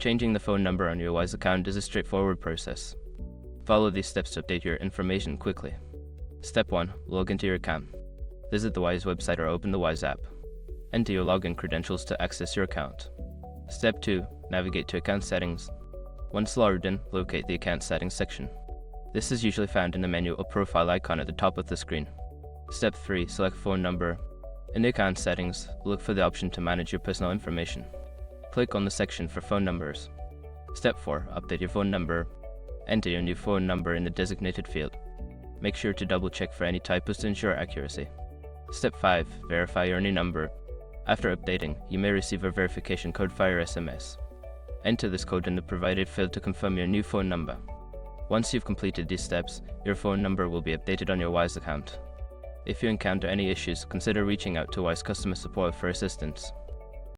Changing the phone number on your Wise account is a straightforward process. Follow these steps to update your information quickly. Step 1. Log into your account. Visit the Wise website or open the Wise app. Enter your login credentials to access your account. Step 2. Navigate to Account Settings. Once logged in, locate the Account Settings section. This is usually found in the menu or profile icon at the top of the screen. Step 3. Select phone number. In the Account Settings, look for the option to manage your personal information. Click on the section for phone numbers. Step 4. Update your phone number. Enter your new phone number in the designated field. Make sure to double check for any typos to ensure accuracy. Step 5. Verify your new number. After updating, you may receive a verification code via SMS. Enter this code in the provided field to confirm your new phone number. Once you've completed these steps, your phone number will be updated on your Wise account. If you encounter any issues, consider reaching out to Wise customer support for assistance.